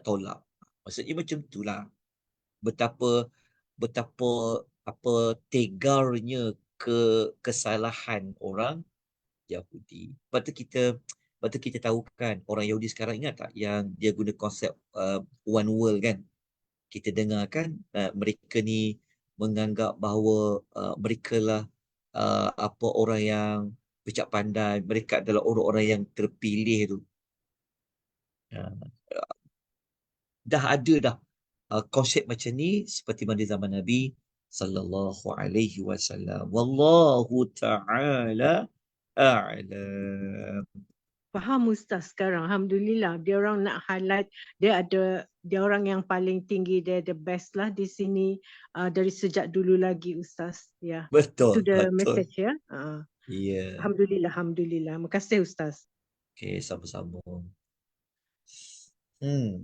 tolak. Maksudnya macam itulah. Betapa tegarnya kesalahan orang Yahudi. Lepas tu kita tahu kan, orang Yahudi sekarang, ingat tak yang dia guna konsep one world kan? Kita dengar kan, mereka ni menganggap bahawa mereka lah orang yang bercakap pandai, mereka adalah orang-orang yang terpilih tu. Dah ada konsep macam ni seperti mana zaman Nabi sallallahu alaihi wasallam. Wallahu ta'ala a'lam. Faham Ustaz sekarang. Alhamdulillah. Dia orang nak highlight, dia orang yang paling tinggi, dia the best lah di sini dari sejak dulu lagi Ustaz. Ya. Itu Betul, the betul. message ya. Ya. Alhamdulillah, Alhamdulillah. Terima kasih Ustaz. Okey, sama-sama.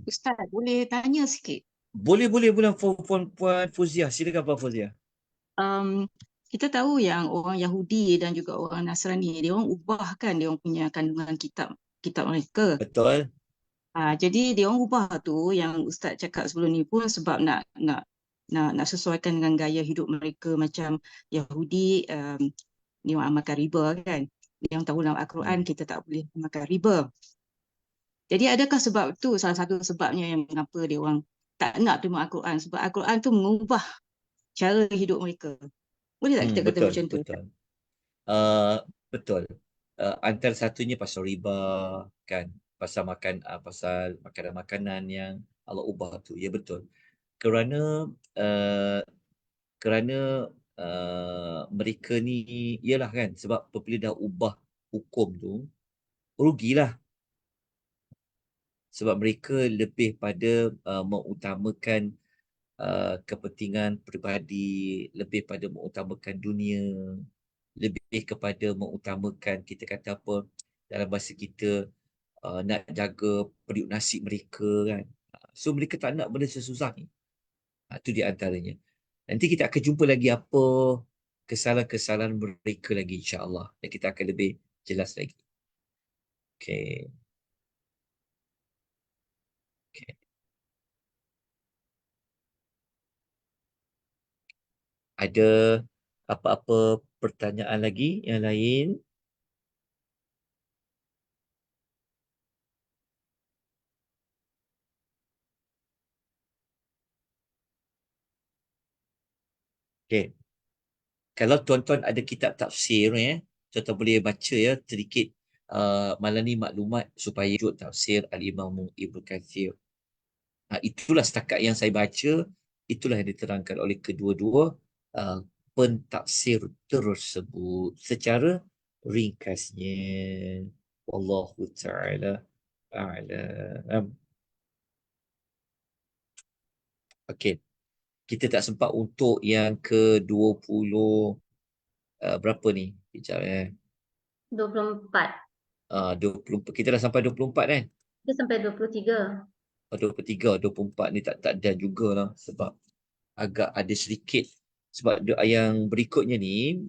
Ustaz, boleh tanya sikit? Boleh Puan Fuziah. Silakan Puan Fuziah. Kita tahu yang orang Yahudi dan juga orang Nasrani, dia orang ubah kan dia orang punya kandungan kitab mereka. Betul. Jadi dia orang ubah tu yang Ustaz cakap sebelum ni pun sebab nak sesuaikan dengan gaya hidup mereka. Macam Yahudi, dia orang amalkan riba kan. Dia orang tahu dalam Al-Quran kita tak boleh makan riba. Jadi adakah sebab tu salah satu sebabnya yang mengapa dia orang tak nak terima Al-Quran? Sebab Al-Quran tu mengubah cara hidup mereka. Boleh tak kita kata Betul, macam tu? betul. Betul. Antara satunya pasal riba kan, pasal makanan-makanan yang Allah ubah tu. Ya betul. Kerana mereka ni ialah kan, sebab apabila dah ubah hukum tu, rugilah. Sebab mereka lebih pada mengutamakan kepentingan peribadi, lebih pada mengutamakan dunia, lebih kepada mengutamakan, kita kata apa, dalam bahasa kita, nak jaga periuk nasi mereka kan. So mereka tak nak benda sesusah ni. Itu di antaranya. Nanti kita akan jumpa lagi apa kesalahan-kesalahan mereka lagi, insya-Allah. Dan kita akan lebih jelas lagi. Okey. Okay. Ada apa-apa pertanyaan lagi yang lain? Okey. Kalau tuan-tuan ada kitab tafsir tuan-tuan boleh baca ya sedikit malam ni maklumat supaya wujud tafsir Al-Imam Ibn Katsir. Itulah setakat yang saya baca, itulah yang diterangkan oleh kedua-dua pentafsir tersebut secara ringkasnya. Wallahu ta'ala a'lam. Okey. Kita tak sempat untuk yang ke-20 berapa ni? Sekejap 24. 24. Kita dah sampai 24 kan? Kita sampai 23. 23, 24 ni tak ada jugalah sebab agak ada sedikit. Sebab yang berikutnya ni,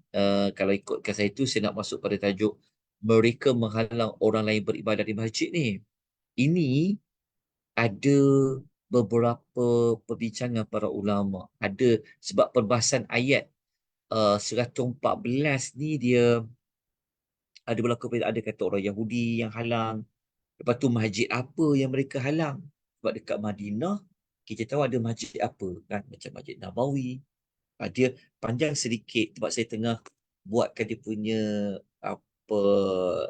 kalau ikutkan saya tu, saya nak masuk pada tajuk mereka menghalang orang lain beribadah di masjid ni. Ini ada beberapa perbincangan para ulama. Ada sebab perbahasan ayat 114 ni dia ada berlaku, ada kata orang Yahudi yang halang. Lepas tu masjid apa yang mereka halang? Sebab dekat Madinah kita tahu ada masjid apa kan, macam Masjid Nabawi. Dia panjang sedikit sebab saya tengah buatkan dia punya apa,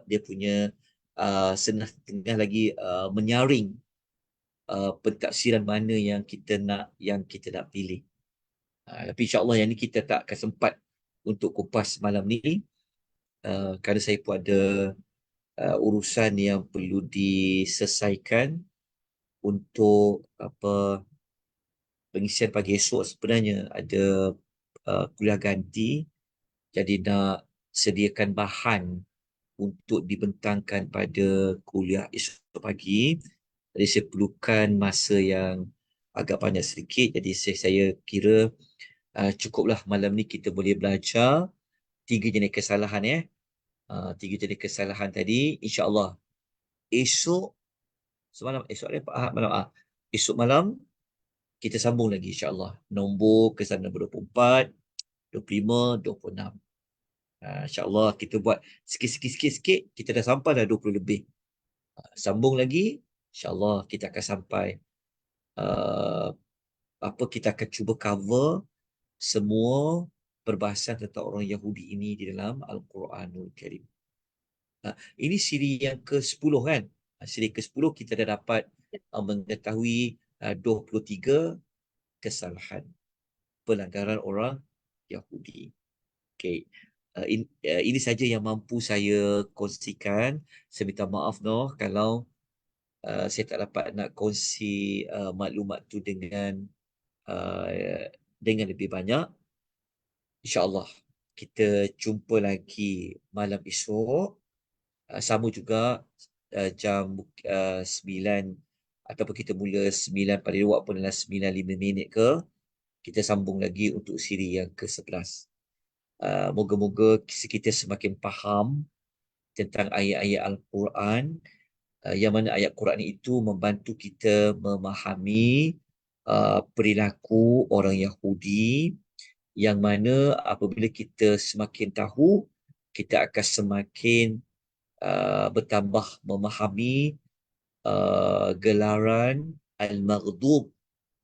dia punya tengah lagi menyaring pentafsiran mana yang kita nak pilih. Tapi insya-Allah yang ni kita tak akan sempat untuk kupas malam ni kerana saya pun ada urusan yang perlu diselesaikan untuk pengisian pagi esok. Sebenarnya ada kuliah ganti, jadi nak sediakan bahan untuk dibentangkan pada kuliah esok pagi. Jadi saya perlukan masa yang agak banyak sedikit, jadi saya kira cukuplah malam ni kita boleh belajar 3 jenis kesalahan 3 jenis kesalahan tadi. InsyaAllah esok malam kita sambung lagi insyaAllah. Nombor kesalahan nombor 24, 25, 26. InsyaAllah kita buat sikit-sikit, kita dah sampai dah 20 lebih. Sambung lagi, insyaAllah kita akan sampai kita akan cuba cover semua perbahasan tentang orang Yahudi ini di dalam Al-Quranul Karim. Ini siri yang ke-10 kan? Siri ke-10 kita dah dapat mengetahui 23 kesalahan pelanggaran orang Yahudi. Okey. Ini saja yang mampu saya kongsikan. Saya minta maaf kalau saya tak dapat nak kongsi maklumat tu dengan lebih banyak. InsyaAllah kita jumpa lagi malam esok. Sama juga jam 9 ataupun kita mula 9 pada walaupun adalah 9:05 ke, kita sambung lagi untuk siri yang ke-11. Moga-moga kita semakin faham tentang ayat-ayat Al-Quran, yang mana ayat Quran itu membantu kita memahami perilaku orang Yahudi, yang mana apabila kita semakin tahu, kita akan semakin bertambah memahami gelaran al-maghdub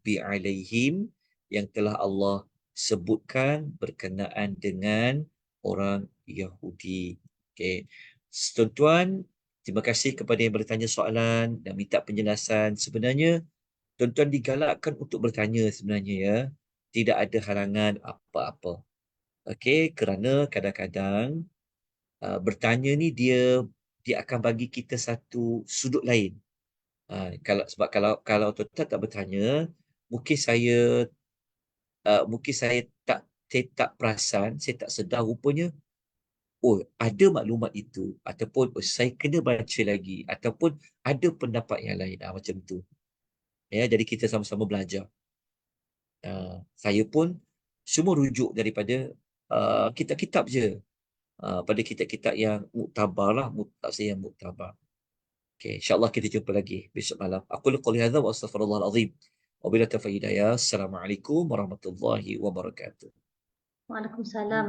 bi'alaihim yang telah Allah sebutkan berkenaan dengan orang Yahudi. Okey. Tuan-tuan, terima kasih kepada yang bertanya soalan dan minta penjelasan. Sebenarnya tuan-tuan digalakkan untuk bertanya sebenarnya, ya. Tidak ada halangan apa-apa. Okey, kerana kadang-kadang bertanya ni dia akan bagi kita satu sudut lain. Sebab kalau tuan-tuan tak bertanya, mungkin saya tak perasan, saya tak sedar rupanya, ada maklumat itu, ataupun saya kena baca lagi, ataupun ada pendapat yang lain, macam tu. Ya, jadi kita sama-sama belajar. Saya pun semua rujuk daripada kitab-kitab je. Pada kitab-kitab yang muktabar lah, yang muktabar. Okay, insyaAllah kita jumpa lagi besok malam. Aku qouli hadza wa astaghfirullahalazim. Wabillahi taufiq hidayah. Assalamualaikum warahmatullahi wabarakatuh. Waalaikumsalam.